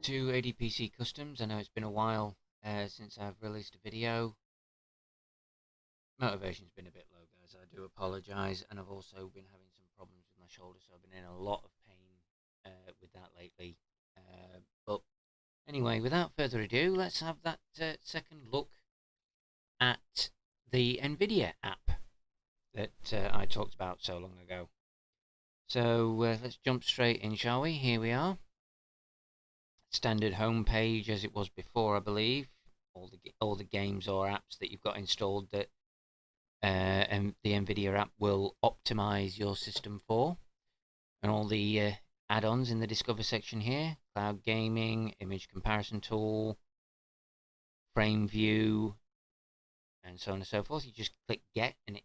to ADPC Customs. I know it's been a while since I've released a video. Motivation's been a bit low, guys. I do apologise, and I've also been having some problems with my shoulder, so I've been in a lot of pain with that lately. But anyway, without further ado, let's have that second look at the NVIDIA app that I talked about so long ago. So let's jump straight in, shall we? Here we are. Standard home page as it was before, I believe. All the games or apps that you've got installed that and the NVIDIA app will optimize your system for, and all the add-ons in the Discover section here: Cloud Gaming, Image Comparison Tool, Frame View, and so on and so forth. You just click Get, and it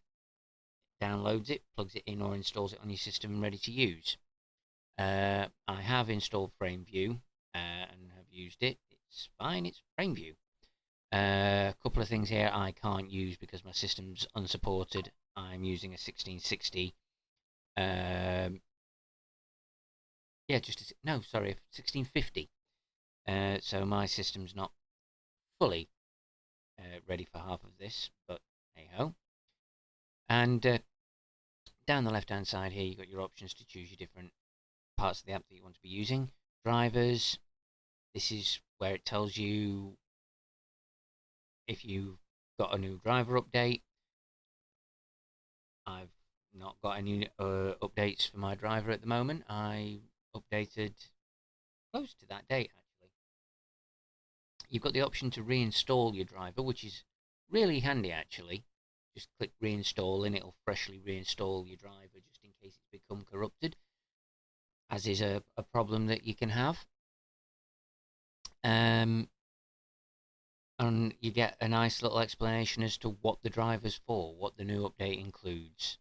downloads it, plugs it in, or installs it on your system, ready to use. I have installed Frame View and have used it. It's fine. It's Frame View. A couple of things here I can't use because my system's unsupported. I'm using a 1660. Yeah, just no, sorry, 1650. So my system's not fully ready for half of this, but hey ho. And down the left-hand side here, you've got your options to choose your different parts of the app that you want to be using. Drivers. This is where it tells you if you've got a new driver update. I've not got any updates for my driver at the moment. I updated close to that date, actually. You've got the option to reinstall your driver, which is really handy, actually. Just click reinstall and it'll freshly reinstall your driver just in case it's become corrupted, as is a problem that you can have. And you get a nice little explanation as to what the driver's for, what the new update includes,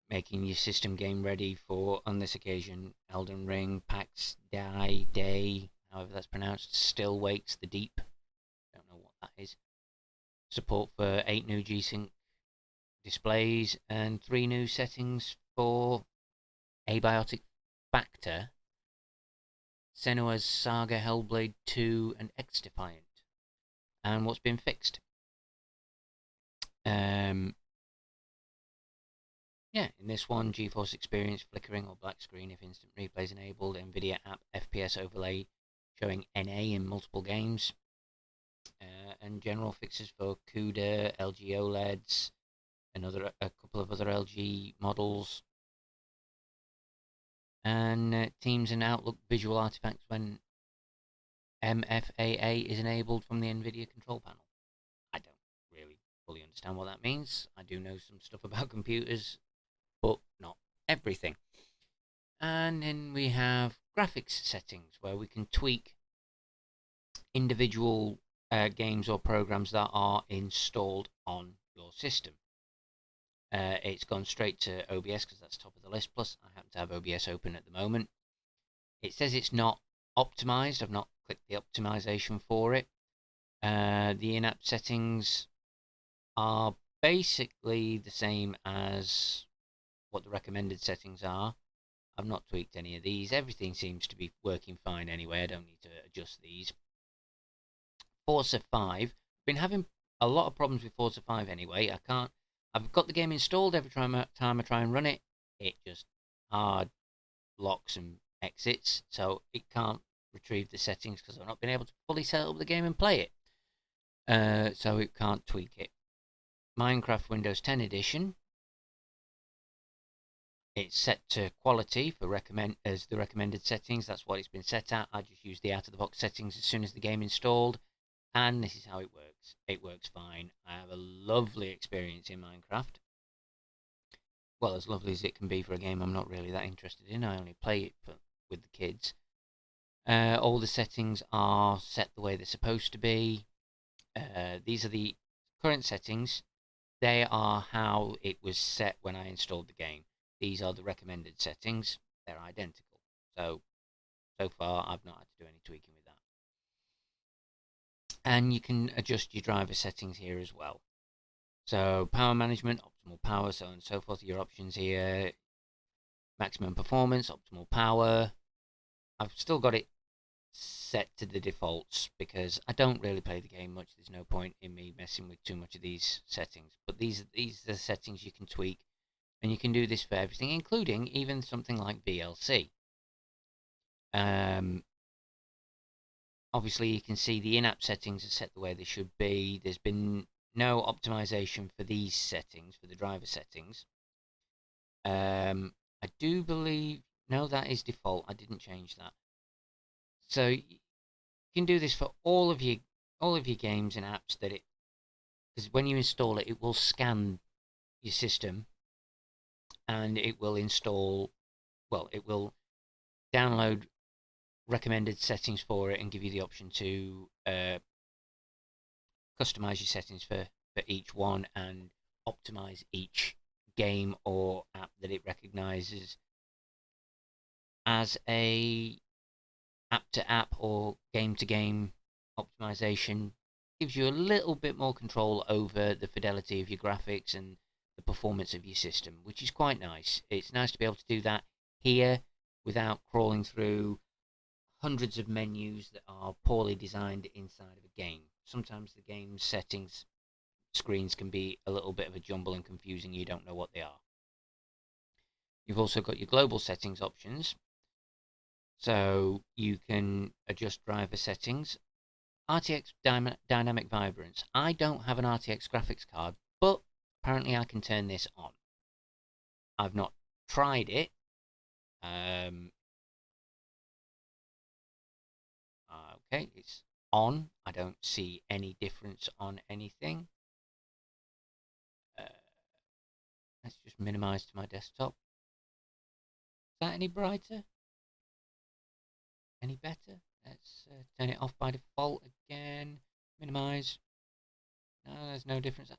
making your system game ready for, on this occasion, Elden Ring, PAX Day, however that's pronounced, Still Wakes the Deep, don't know what that is, support for 8 new G-Sync displays, and 3 new settings for Abiotic Factor, Senua's Saga, Hellblade 2, and X-Defiant. And what's been fixed. Yeah, in this one, GeForce Experience flickering or black screen if instant replay is enabled, NVIDIA App FPS overlay showing NA in multiple games, and general fixes for CUDA, LG OLEDs, a couple of other LG models, and Teams and Outlook visual artifacts when MFAA is enabled from the NVIDIA control panel. I don't really fully understand what that means. I do know some stuff about computers, but not everything. And then we have graphics settings, where we can tweak individual games or programs that are installed on your system. It's gone straight to OBS because that's top of the list, plus I happen to have OBS open at the moment. It says it's not optimized. I've not clicked the optimization for it. The in-app settings are basically the same as what the recommended settings are. I've not tweaked any of these. Everything seems to be working fine anyway. I don't need to adjust these. Forza 5. Been having a lot of problems with Forza 5 anyway. I've got the game installed. Every time I try and run it, it just hard locks and exits, so it can't retrieve the settings because I've not been able to fully set up the game and play it. So it can't tweak it. Minecraft Windows 10 Edition. It's set to quality for as the recommended settings. That's what it's been set at. I just use the out-of-the-box settings as soon as the game installed, and this is how it works. It works fine. I have a lovely experience in Minecraft. Well, as lovely as it can be for a game I'm not really that interested in. I only play it with the kids. All the settings are set the way they're supposed to be. These are the current settings. They are how it was set when I installed the game. These are the recommended settings. They're identical. So far, I've not had to do any tweaking with that. And you can adjust your driver settings here as well. So power management, optimal power, so on and so forth. Your options here: maximum performance, optimal power. I've still got it set to the defaults because I don't really play the game much. There's no point in me messing with too much of these settings. But these are the settings you can tweak, and you can do this for everything, including even something like VLC. Obviously, you can see the in-app settings are set the way they should be. There's been no optimization for these settings, for the driver settings. I do believe, no, that is default. I didn't change that. So you can do this for all of your games and apps that it, because when you install it, it will scan your system and it will install, well, it will download recommended settings for it and give you the option to customize your settings for each one and optimize each game or app that it recognizes as a app to app or game to game optimization. Gives you a little bit more control over the fidelity of your graphics and the performance of your system, which is quite nice. It's nice to be able to do that here without crawling through hundreds of menus that are poorly designed inside of a game. Sometimes the game settings screens can be a little bit of a jumble and confusing. You don't know what they are. You've also got your global settings options. So you can adjust driver settings. RTX Dynamic Vibrance. I don't have an RTX graphics card, but apparently I can turn this on. I've not tried it. Okay, it's on. I don't see any difference on anything. Let's just minimize to my desktop. Is that any brighter? Any better? Let's turn it off by default again. Minimize. No, there's no difference.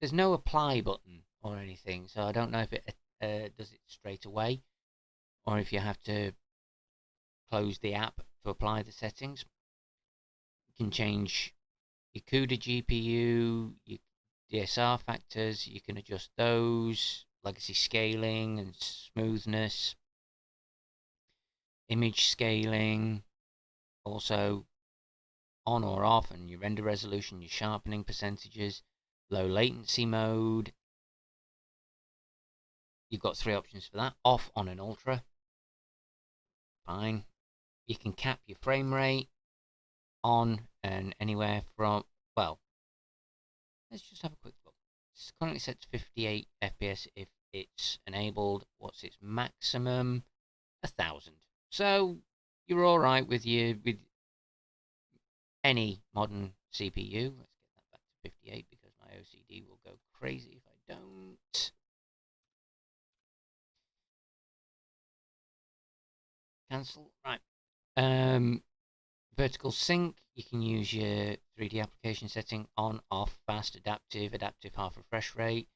There's no apply button or anything, so I don't know if it does it straight away or if you have to close the app to apply the settings. You can change your CUDA GPU, your DSR factors, you can adjust those, legacy scaling and smoothness, image scaling, also on or off, and your render resolution, your sharpening percentages, low latency mode. You've got 3 options for that. Off, on, and ultra. Fine. You can cap your frame rate on and anywhere from, well, let's just have a quick look. It's currently set to 58 FPS if it's enabled. What's its maximum? 1000. So you're all right with any modern CPU. Let's get that back to 58 because my OCD will go crazy if I don't. Cancel. Right. Vertical sync. You can use your 3D application setting on, off, fast, adaptive half refresh rate.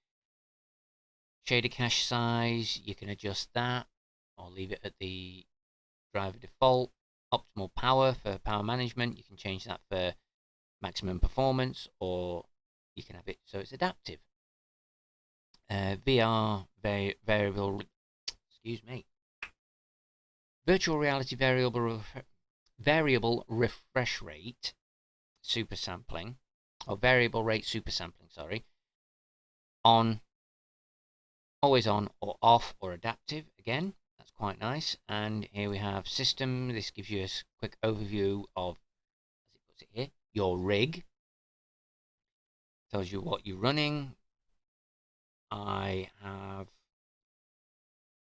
Shader cache size. You can adjust that or leave it at the driver default. Optimal power for power management. You can change that for maximum performance, or you can have it so it's adaptive. VR variable, excuse me, virtual reality variable refresh rate super sampling, or variable rate super sampling, sorry, on, always on or off, or adaptive. Again, that's quite nice. And here we have system. This gives you a quick overview of, as it puts it here, your rig. Tells you what you're running. I have,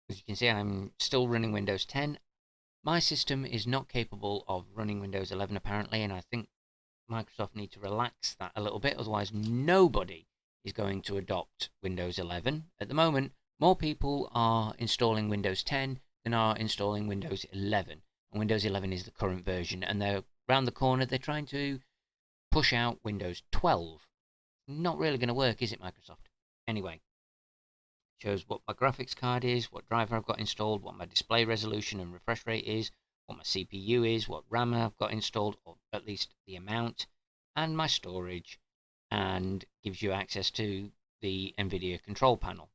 as you can see, I'm still running Windows 10. My system is not capable of running Windows 11 apparently, and I think Microsoft need to relax that a little bit, otherwise nobody is going to adopt Windows 11. At the moment, more people are installing Windows 10 than are installing Windows 11. And Windows 11 is the current version, and they're around the corner, they're trying to push out Windows 12. Not really going to work, is it, Microsoft? Anyway, shows what my graphics card is, what driver I've got installed, what my display resolution and refresh rate is, what my CPU is, what RAM I've got installed, or at least the amount, and my storage, and gives you access to the NVIDIA control panel.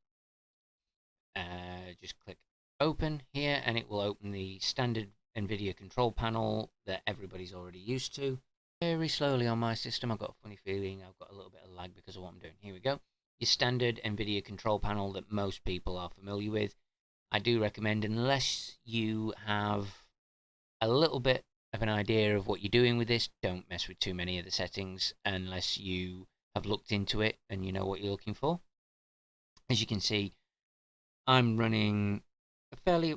Just click open here and it will open the standard NVIDIA control panel that everybody's already used to. Very slowly on my system. I've got a funny feeling I've got a little bit of lag because of what I'm doing. Here we go. Your standard NVIDIA control panel that most people are familiar with. I do recommend, unless you have a little bit of an idea of what you're doing with this, don't mess with too many of the settings unless you have looked into it and you know what you're looking for. As you can see, I'm running a fairly,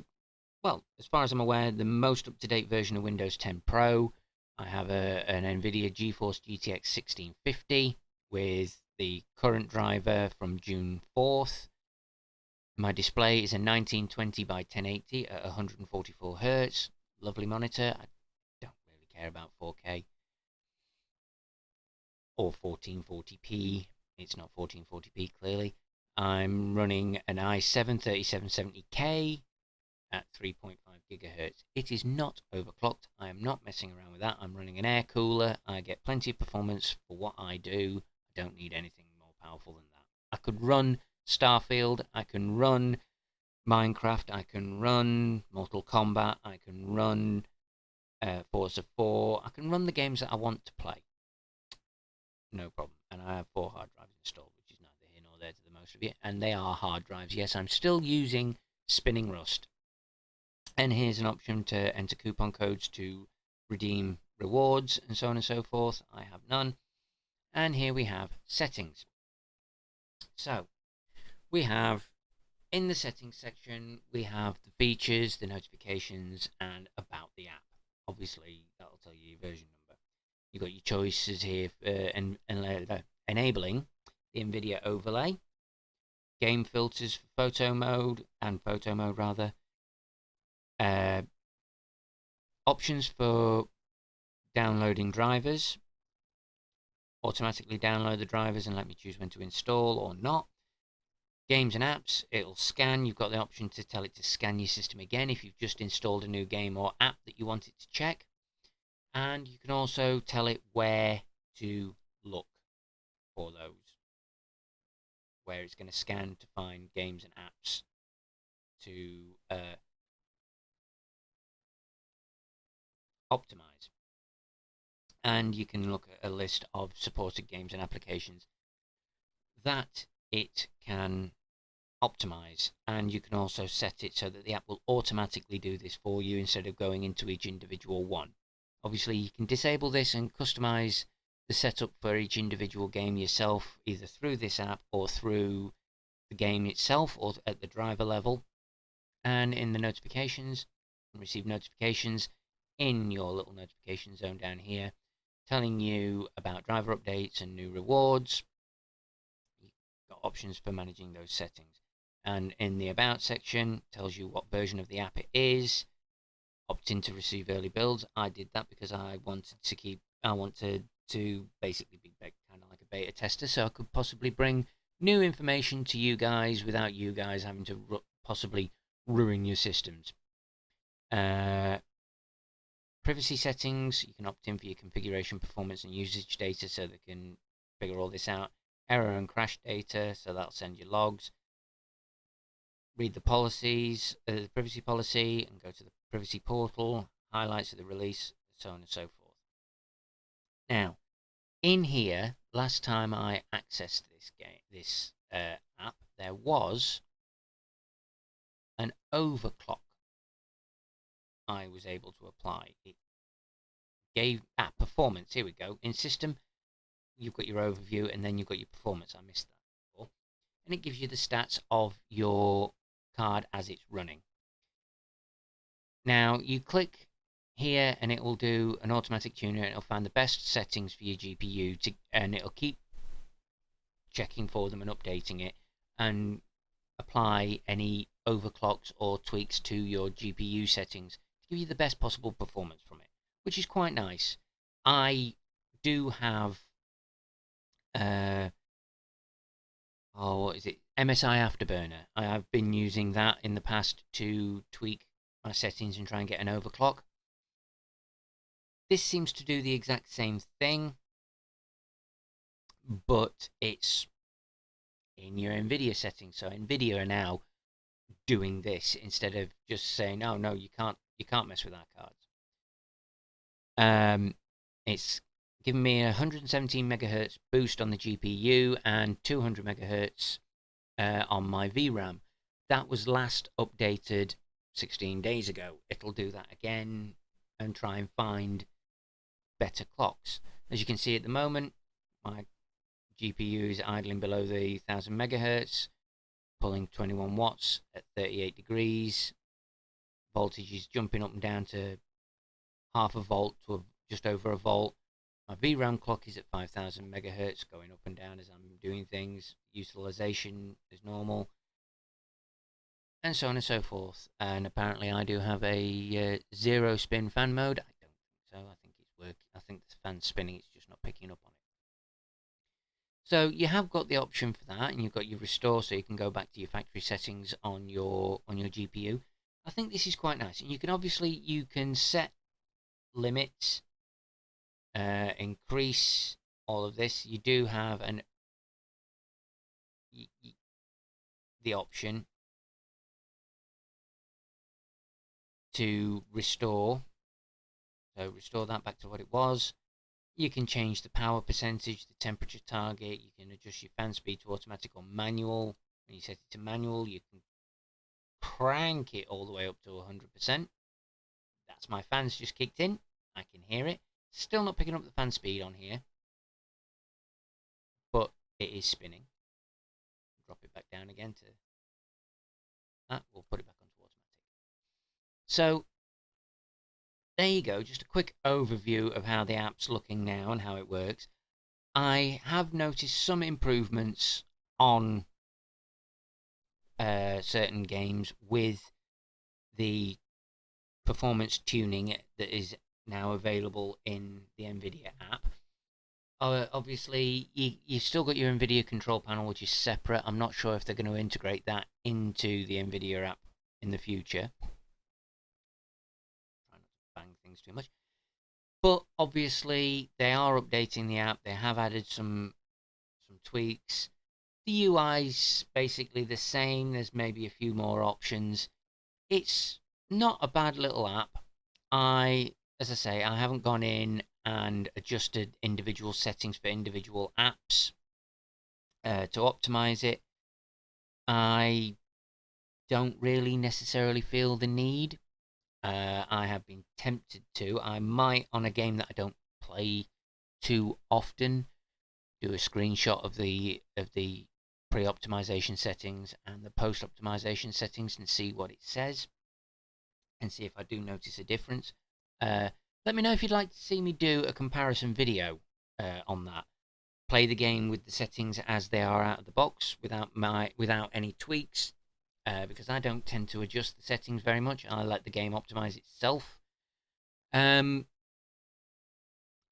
well, as far as I'm aware, the most up-to-date version of Windows 10 Pro. I have an NVIDIA GeForce GTX 1650 with the current driver from June 4th. My display is a 1920 by 1080 at 144 Hz. Lovely monitor. I don't really care about 4K or 1440p. It's not 1440p, clearly. I'm running an i7 3770K at 3.5 gigahertz. It is not overclocked. I am not messing around with that. I'm running an air cooler. I get plenty of performance for what I do. I don't need anything more powerful than that. I could run Starfield. I can run Minecraft. I can run Mortal Kombat. I can run Forza 4. I can run the games that I want to play. No problem. And I have 4 hard drives installed, which is neither here nor there to the most of you. And they are hard drives. Yes, I'm still using Spinning Rust. And here's an option to enter coupon codes to redeem rewards and so on and so forth. I have none. And here we have settings. So we have, in the settings section, we have the features, the notifications, and about the app. Obviously, that'll tell you your version number. You've got your choices here for enabling the NVIDIA overlay, game filters for photo mode, options for downloading drivers, automatically download the drivers and let me choose when to install or not. Games and apps, it'll scan. You've got the option to tell it to scan your system again if you've just installed a new game or app that you want it to check. And you can also tell it where to look for those, where it's going to scan to find games and apps to optimize. And you can look at a list of supported games and applications that it can optimize, and you can also set it so that the app will automatically do this for you instead of going into each individual one. Obviously, you can disable this and customize the setup for each individual game yourself, either through this app or through the game itself or at the driver level. And in the notifications, you can receive notifications in your little notification zone down here telling you about driver updates and new rewards. You've got options for managing those settings. And in the About section, tells you what version of the app it is. Opt in to receive early builds. I did that because I wanted to basically be kind of like a beta tester, so I could possibly bring new information to you guys without you guys having to possibly ruin your systems. Privacy settings, you can opt in for your configuration, performance, and usage data so they can figure all this out. Error and crash data, so that'll send you logs. Read the policies, the privacy policy, and go to the privacy portal, highlights of the release, so on and so forth. Now, in here, last time I accessed this app, there was an overclock I was able to apply. It gave performance. Here we go. In system, you've got your overview, and then you've got your performance. I missed that before. And it gives you the stats of your card as it's running. Now, you click here, and it will do an automatic tuner. It'll find the best settings for your GPU, and it'll keep checking for them and updating it, and apply any overclocks or tweaks to your GPU settings to give you the best possible performance from it, which is quite nice. I do have what is it? MSI Afterburner. I have been using that in the past to tweak my settings and try and get an overclock. This seems to do the exact same thing, but it's in your NVIDIA settings. So NVIDIA are now doing this instead of just saying, oh no, you can't You can't mess with our cards. It's given me a 117 megahertz boost on the GPU and 200 megahertz on my VRAM. That was last updated 16 days ago. It'll do that again and try and find better clocks. As you can see at the moment, my GPU is idling below the 1000 megahertz, pulling 21 watts at 38 degrees. Voltage is jumping up and down to half a volt to just over a volt. My VRAM clock is at 5000 megahertz, going up and down as I'm doing things. Utilization is normal, and so on and so forth. And apparently I do have a zero spin fan mode. I don't think so. I think it's working. I think the fan's spinning, it's just not picking up on it. So you have got the option for that, and you've got your restore, so you can go back to your factory settings on your GPU. I think this is quite nice, and you can set limits, increase all of this. You do have the option to restore, so restore that back to what it was. You can change the power percentage, the temperature target. You can adjust your fan speed to automatic or manual. When you set it to manual, you can crank it all the way up to 100%. That's my fans just kicked in. I can hear it. Still not picking up the fan speed on here, but it is spinning. Drop it back down again to that. We'll put it back onto automatic. So there you go, just a quick overview of how the app's looking now and how it works. I have noticed some improvements on certain games with the performance tuning that is now available in the NVIDIA app. Obviously, you've still got your NVIDIA control panel, which is separate. I'm not sure if they're going to integrate that into the NVIDIA app in the future. Try not to bang things too much. But obviously, they are updating the app. They have added some tweaks. The UI's basically the same. There's maybe a few more options. It's not a bad little app. As I say, I haven't gone in and adjusted individual settings for individual apps to optimize it. I don't really necessarily feel the need. I have been tempted to. I might, on a game that I don't play too often, do a screenshot of the pre-optimization settings and the post-optimization settings and see what it says, and see if I do notice a difference. Let me know if you'd like to see me do a comparison video on that. Play the game with the settings as they are out of the box, without any tweaks, because I don't tend to adjust the settings very much. I let the game optimize itself, and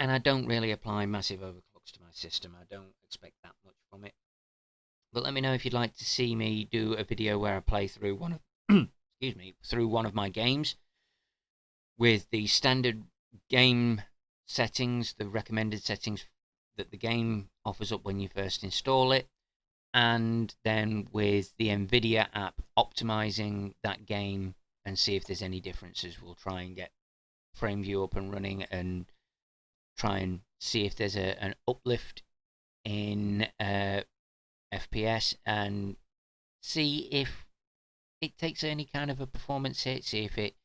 I don't really apply massive overclocks to my system. I don't expect that much from it. But let me know if you'd like to see me do a video where I play through one of through one of my games with the standard game settings, the recommended settings that the game offers up when you first install it, and then with the NVIDIA app optimizing that game, and see if there's any differences. We'll try and get FrameView up and running and try and see if there's an uplift in FPS, and see if it takes any kind of a performance hit, see if it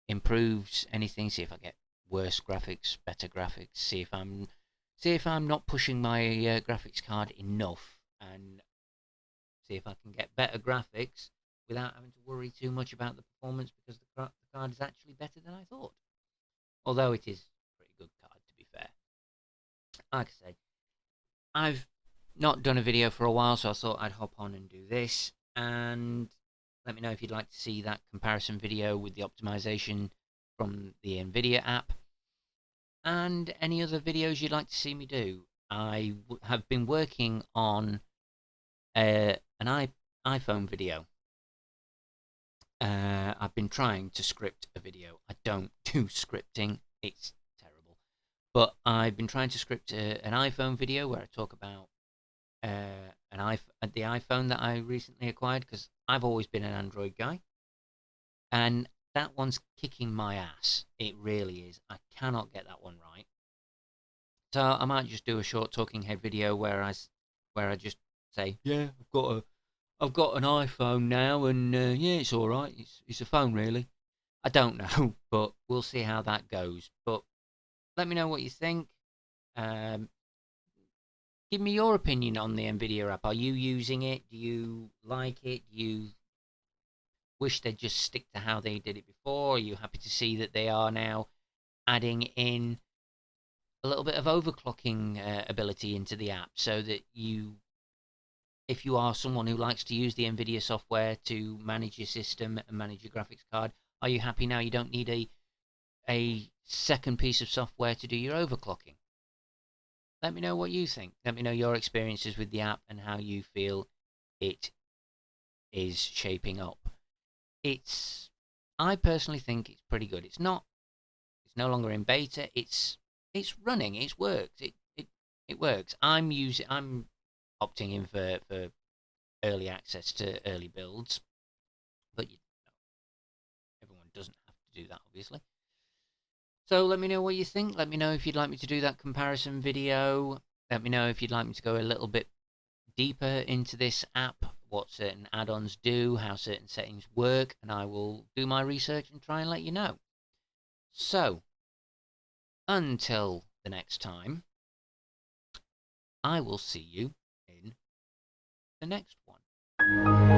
improves anything, see if I get worse graphics, better graphics, see if I'm not pushing my graphics card enough, and see if I can get better graphics without having to worry too much about the performance, because the card is actually better than I thought. Although it is a pretty good card, to be fair. Like I say, I've not done a video for a while, so I thought I'd hop on and do this, and let me know if you'd like to see that comparison video with the optimization from the NVIDIA app, and any other videos you'd like to see me do. I have been working on an iPhone video. I've been trying to script a video. I don't do scripting. It's terrible. But I've been trying to script an iPhone video where I talk about the iPhone that I recently acquired, because I've always been an Android guy. And that one's kicking my ass. It really is. I cannot get that one right. So I might just do a short talking head video where I just say, yeah, I've got an iPhone now, and yeah, it's all right. It's a phone, really. I don't know, but we'll see how that goes. But let me know what you think. Um, Give me your opinion on the NVIDIA app. Are you using it? Do you like it? Do you wish they'd just stick to how they did it before? Are you happy to see that they are now adding in a little bit of overclocking ability into the app so that if you are someone who likes to use the NVIDIA software to manage your system and manage your graphics card, are you happy now you don't need a second piece of software to do your overclocking? Let me know what you think. Let me know your experiences with the app and how you feel it is shaping up. I personally think it's pretty good. It's no longer in beta. It's running. It works. It works. I'm opting in for early access to early builds, but everyone doesn't have to do that, obviously. So let me know what you think. Let me know if you'd like me to do that comparison video. Let me know if you'd like me to go a little bit deeper into this app, what certain add-ons do, how certain settings work, and I will do my research and try and let you know. So, until the next time, I will see you in the next one.